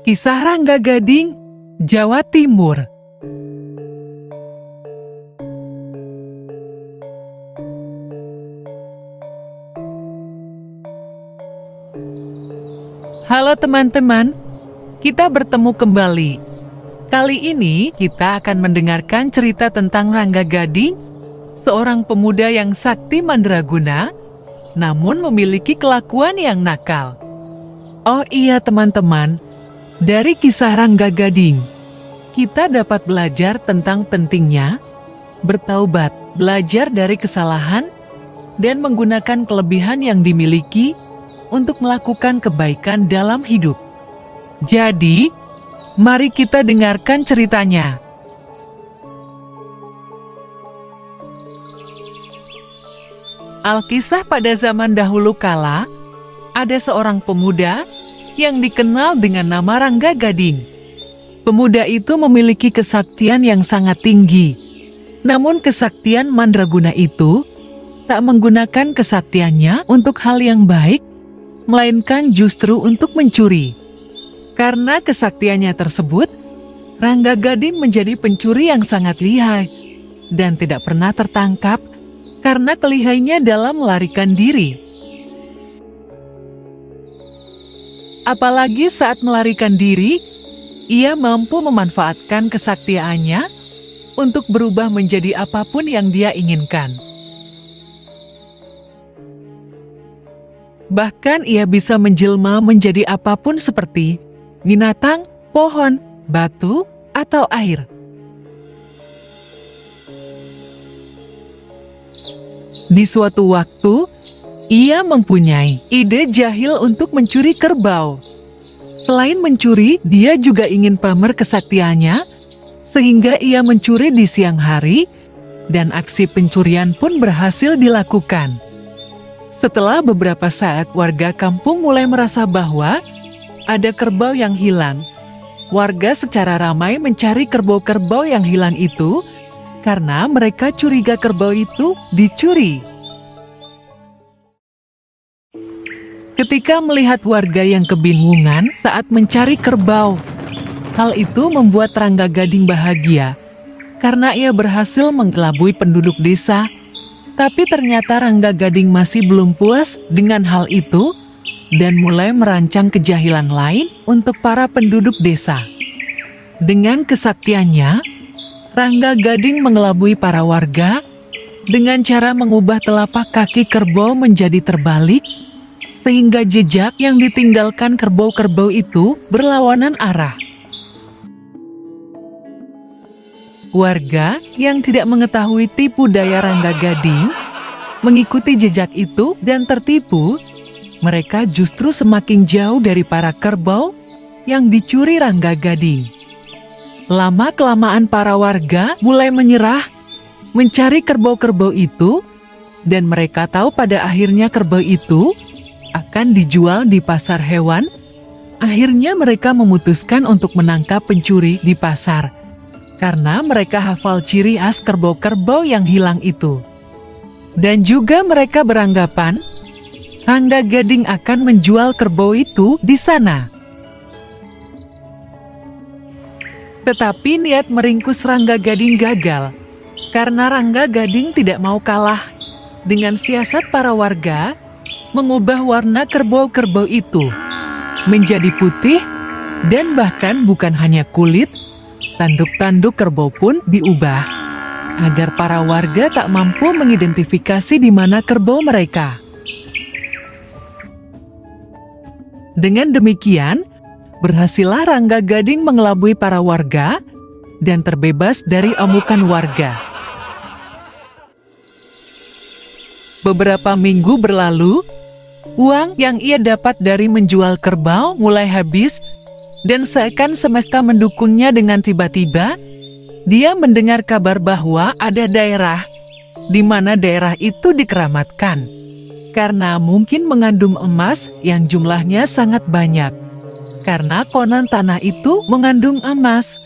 Kisah Rangga Gading, Jawa Timur. Halo teman-teman, kita bertemu kembali. Kali ini kita akan mendengarkan cerita tentang Rangga Gading, seorang pemuda yang sakti mandraguna, namun memiliki kelakuan yang nakal. Oh iya teman-teman, dari kisah Rangga Gading, kita dapat belajar tentang pentingnya bertaubat, belajar dari kesalahan, dan menggunakan kelebihan yang dimiliki untuk melakukan kebaikan dalam hidup. Jadi, mari kita dengarkan ceritanya. Alkisah pada zaman dahulu kala, ada seorang pemuda yang dikenal dengan nama Rangga Gading. Pemuda itu memiliki kesaktian yang sangat tinggi. Namun kesaktian mandraguna itu tak menggunakan kesaktiannya untuk hal yang baik, melainkan justru untuk mencuri. Karena kesaktiannya tersebut, Rangga Gading menjadi pencuri yang sangat lihai dan tidak pernah tertangkap karena kelihainya dalam melarikan diri. Apalagi saat melarikan diri, ia mampu memanfaatkan kesaktiannya untuk berubah menjadi apapun yang dia inginkan. Bahkan ia bisa menjelma menjadi apapun seperti binatang, pohon, batu, atau air. Di suatu waktu, ia mempunyai ide jahil untuk mencuri kerbau. Selain mencuri, dia juga ingin pamer kesaktiannya, sehingga ia mencuri di siang hari, dan aksi pencurian pun berhasil dilakukan. Setelah beberapa saat, warga kampung mulai merasa bahwa ada kerbau yang hilang. Warga secara ramai mencari kerbau-kerbau yang hilang itu karena mereka curiga kerbau itu dicuri. Ketika melihat warga yang kebingungan saat mencari kerbau, hal itu membuat Rangga Gading bahagia karena ia berhasil mengelabui penduduk desa. Tapi ternyata Rangga Gading masih belum puas dengan hal itu dan mulai merancang kejahilan lain untuk para penduduk desa. Dengan kesaktiannya, Rangga Gading mengelabui para warga dengan cara mengubah telapak kaki kerbau menjadi terbalik, sehingga jejak yang ditinggalkan kerbau-kerbau itu berlawanan arah. Warga yang tidak mengetahui tipu daya Rangga Gading mengikuti jejak itu dan tertipu. Mereka justru semakin jauh dari para kerbau yang dicuri Rangga Gading. Lama-kelamaan para warga mulai menyerah mencari kerbau-kerbau itu, dan mereka tahu pada akhirnya kerbau itu akan dijual di pasar hewan. Akhirnya mereka memutuskan untuk menangkap pencuri di pasar, karena mereka hafal ciri khas kerbau-kerbau yang hilang itu. Dan juga mereka beranggapan Rangga Gading akan menjual kerbau itu di sana. Tetapi niat meringkus Rangga Gading gagal, karena Rangga Gading tidak mau kalah dengan siasat para warga mengubah warna kerbau-kerbau itu menjadi putih, dan bahkan bukan hanya kulit, tanduk-tanduk kerbau pun diubah, agar para warga tak mampu mengidentifikasi di mana kerbau mereka. Dengan demikian, berhasillah Rangga Gading mengelabui para warga dan terbebas dari amukan warga. Beberapa minggu berlalu, uang yang ia dapat dari menjual kerbau mulai habis, dan seakan semesta mendukungnya dengan tiba-tiba, dia mendengar kabar bahwa ada daerah di mana daerah itu dikeramatkan, karena mungkin mengandung emas yang jumlahnya sangat banyak. Karena konon tanah itu mengandung emas,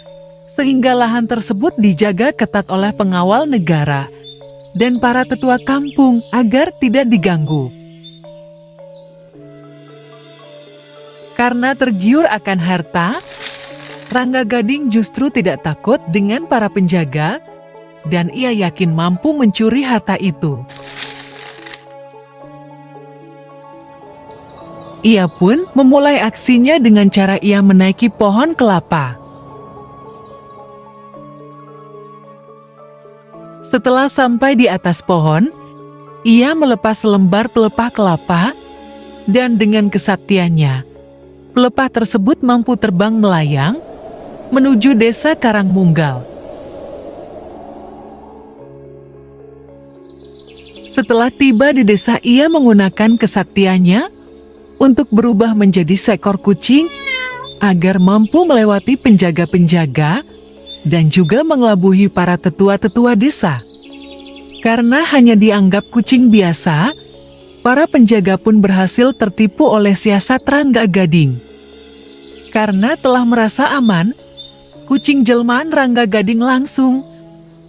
sehingga lahan tersebut dijaga ketat oleh pengawal negara dan para tetua kampung agar tidak diganggu. Karena tergiur akan harta, Rangga Gading justru tidak takut dengan para penjaga, dan ia yakin mampu mencuri harta itu. Ia pun memulai aksinya dengan cara ia menaiki pohon kelapa. Setelah sampai di atas pohon, ia melepas selembar pelepah kelapa, dan dengan kesaktiannya, pelepah tersebut mampu terbang melayang menuju desa Karangmunggal. Setelah tiba di desa, ia menggunakan kesaktiannya untuk berubah menjadi seekor kucing agar mampu melewati penjaga-penjaga dan juga mengelabui para tetua-tetua desa. Karena hanya dianggap kucing biasa, para penjaga pun berhasil tertipu oleh siasat Rangga Gading. Karena telah merasa aman, kucing jelmaan Rangga Gading langsung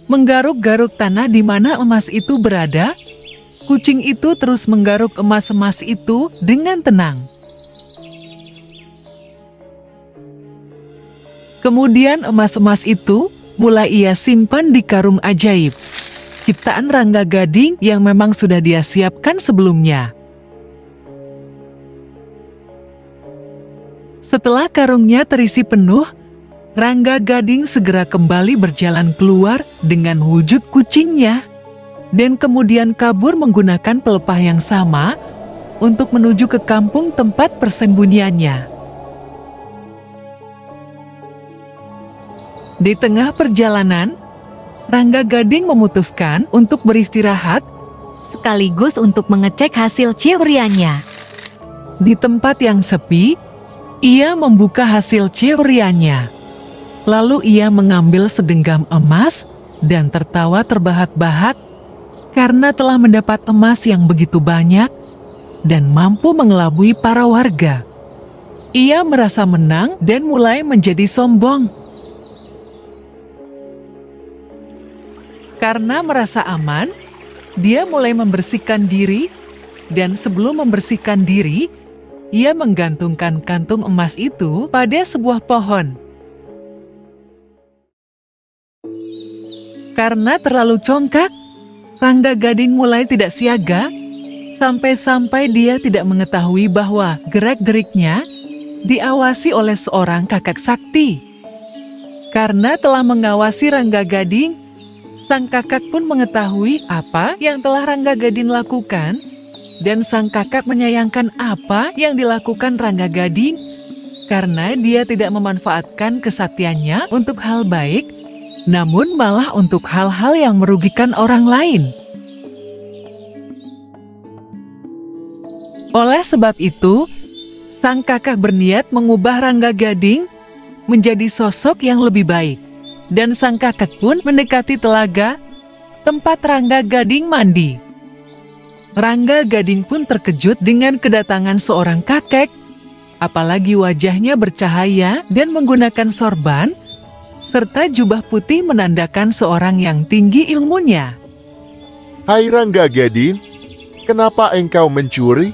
menggaruk-garuk tanah di mana emas itu berada. Kucing itu terus menggaruk emas-emas itu dengan tenang. Kemudian emas-emas itu mulai ia simpan di karung ajaib, ciptaan Rangga Gading yang memang sudah dia siapkan sebelumnya. Setelah karungnya terisi penuh, Rangga Gading segera kembali berjalan keluar dengan wujud kucingnya, dan kemudian kabur menggunakan pelepah yang sama untuk menuju ke kampung tempat persembunyiannya. Di tengah perjalanan, Rangga Gading memutuskan untuk beristirahat sekaligus untuk mengecek hasil curiannya. Di tempat yang sepi, ia membuka hasil curiannya. Lalu ia mengambil segenggam emas dan tertawa terbahak-bahak karena telah mendapat emas yang begitu banyak dan mampu mengelabui para warga. Ia merasa menang dan mulai menjadi sombong. Karena merasa aman, dia mulai membersihkan diri, dan sebelum membersihkan diri, ia menggantungkan kantung emas itu pada sebuah pohon. Karena terlalu congkak, Rangga Gading mulai tidak siaga, sampai-sampai dia tidak mengetahui bahwa gerak-geriknya diawasi oleh seorang kakek sakti. Karena telah mengawasi Rangga Gading, sang kakak pun mengetahui apa yang telah Rangga Gading lakukan, dan sang kakak menyayangkan apa yang dilakukan Rangga Gading, karena dia tidak memanfaatkan kesaktiannya untuk hal baik, namun malah untuk hal-hal yang merugikan orang lain. Oleh sebab itu, sang kakak berniat mengubah Rangga Gading menjadi sosok yang lebih baik. Dan sang kakak pun mendekati telaga tempat Rangga Gading mandi. Rangga Gading pun terkejut dengan kedatangan seorang kakek, apalagi wajahnya bercahaya dan menggunakan sorban, serta jubah putih menandakan seorang yang tinggi ilmunya. Hai Rangga Gading, kenapa engkau mencuri?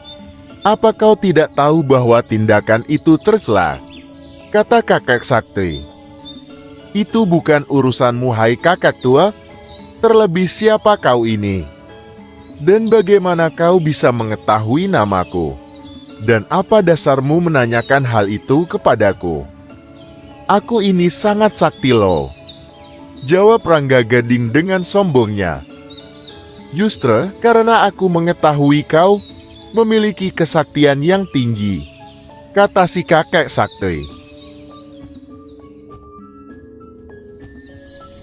Apa kau tidak tahu bahwa tindakan itu tercela? Kata kakek sakti. Itu bukan urusanmu, hai kakak tua. Terlebih siapa kau ini? Dan bagaimana kau bisa mengetahui namaku? Dan apa dasarmu menanyakan hal itu kepadaku? Aku ini sangat sakti loh, jawab Rangga Gading dengan sombongnya. Justru karena aku mengetahui kau memiliki kesaktian yang tinggi, kata si kakek sakti.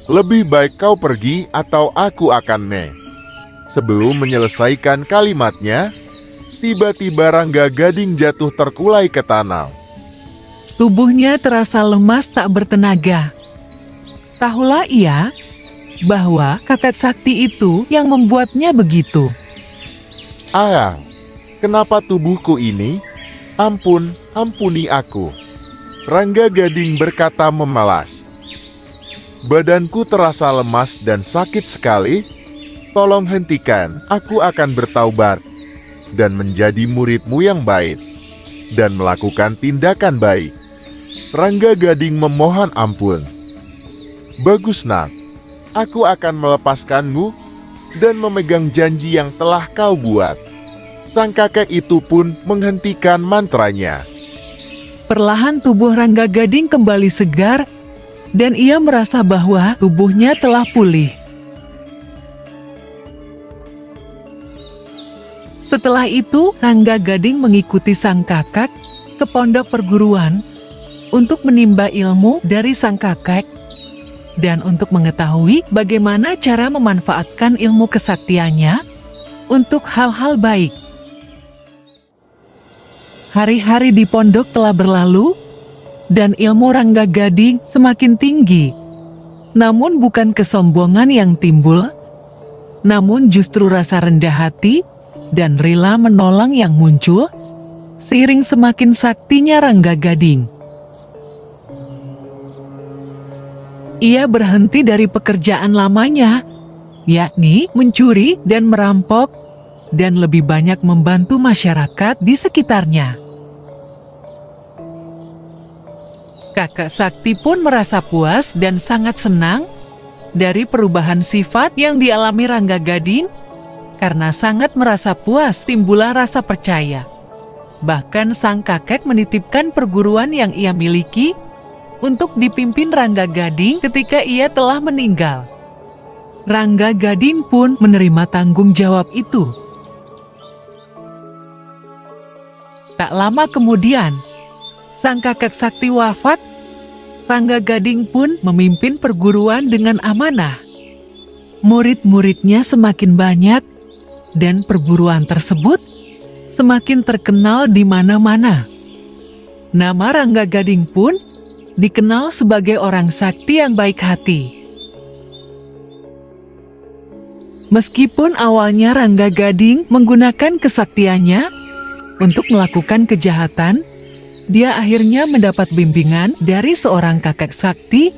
Lebih baik kau pergi atau aku akan Sebelum menyelesaikan kalimatnya, tiba-tiba Rangga Gading jatuh terkulai ke tanah. Tubuhnya terasa lemas tak bertenaga. Tahulah ia bahwa kakek sakti itu yang membuatnya begitu. Ah, kenapa tubuhku ini? Ampun, ampuni aku. Rangga Gading berkata memalas. Badanku terasa lemas dan sakit sekali. Tolong hentikan, aku akan bertaubat dan menjadi muridmu yang baik. dan melakukan tindakan baik. Rangga Gading memohon ampun. Bagus nak, aku akan melepaskanmu dan memegang janji yang telah kau buat. Sang kakek itu pun menghentikan mantranya. Perlahan tubuh Rangga Gading kembali segar dan ia merasa bahwa tubuhnya telah pulih. Setelah itu, Rangga Gading mengikuti sang kakek ke pondok perguruan untuk menimba ilmu dari sang kakek dan untuk mengetahui bagaimana cara memanfaatkan ilmu kesaktiannya untuk hal-hal baik. Hari-hari di pondok telah berlalu dan ilmu Rangga Gading semakin tinggi. Namun bukan kesombongan yang timbul, namun justru rasa rendah hati dan rela menolong yang muncul seiring semakin saktinya Rangga Gading. Ia berhenti dari pekerjaan lamanya, yakni mencuri dan merampok, dan lebih banyak membantu masyarakat di sekitarnya. Kakak Sakti pun merasa puas dan sangat senang dari perubahan sifat yang dialami Rangga Gading. Karena sangat merasa puas, timbullah rasa percaya. Bahkan sang kakek menitipkan perguruan yang ia miliki untuk dipimpin Rangga Gading ketika ia telah meninggal. Rangga Gading pun menerima tanggung jawab itu. Tak lama kemudian, sang kakek sakti wafat. Rangga Gading pun memimpin perguruan dengan amanah. Murid-muridnya semakin banyak, dan perguruan tersebut semakin terkenal di mana-mana. Nama Rangga Gading pun dikenal sebagai orang sakti yang baik hati. Meskipun awalnya Rangga Gading menggunakan kesaktiannya untuk melakukan kejahatan, dia akhirnya mendapat bimbingan dari seorang kakek sakti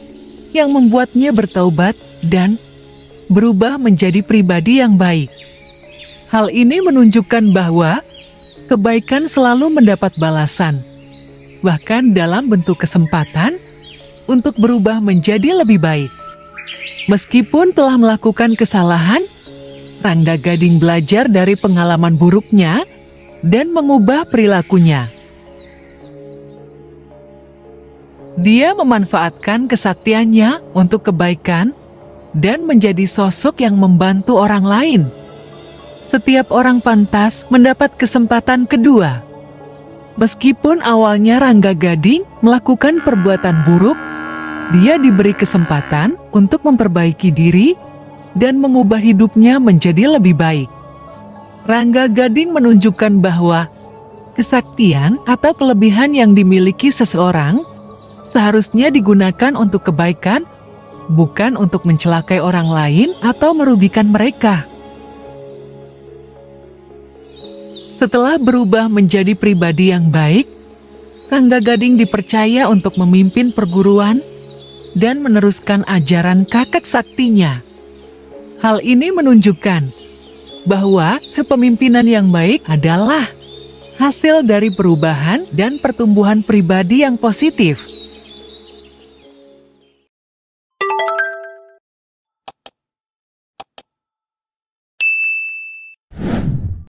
yang membuatnya bertaubat dan berubah menjadi pribadi yang baik. Hal ini menunjukkan bahwa kebaikan selalu mendapat balasan, bahkan dalam bentuk kesempatan untuk berubah menjadi lebih baik. Meskipun telah melakukan kesalahan, Rangga Gading belajar dari pengalaman buruknya dan mengubah perilakunya. Dia memanfaatkan kesaktiannya untuk kebaikan dan menjadi sosok yang membantu orang lain. Setiap orang pantas mendapat kesempatan kedua. Meskipun awalnya Rangga Gading melakukan perbuatan buruk, dia diberi kesempatan untuk memperbaiki diri dan mengubah hidupnya menjadi lebih baik. Rangga Gading menunjukkan bahwa kesaktian atau kelebihan yang dimiliki seseorang seharusnya digunakan untuk kebaikan, bukan untuk mencelakai orang lain atau merugikan mereka. Setelah berubah menjadi pribadi yang baik, Rangga Gading dipercaya untuk memimpin perguruan dan meneruskan ajaran kakek saktinya. Hal ini menunjukkan bahwa kepemimpinan yang baik adalah hasil dari perubahan dan pertumbuhan pribadi yang positif.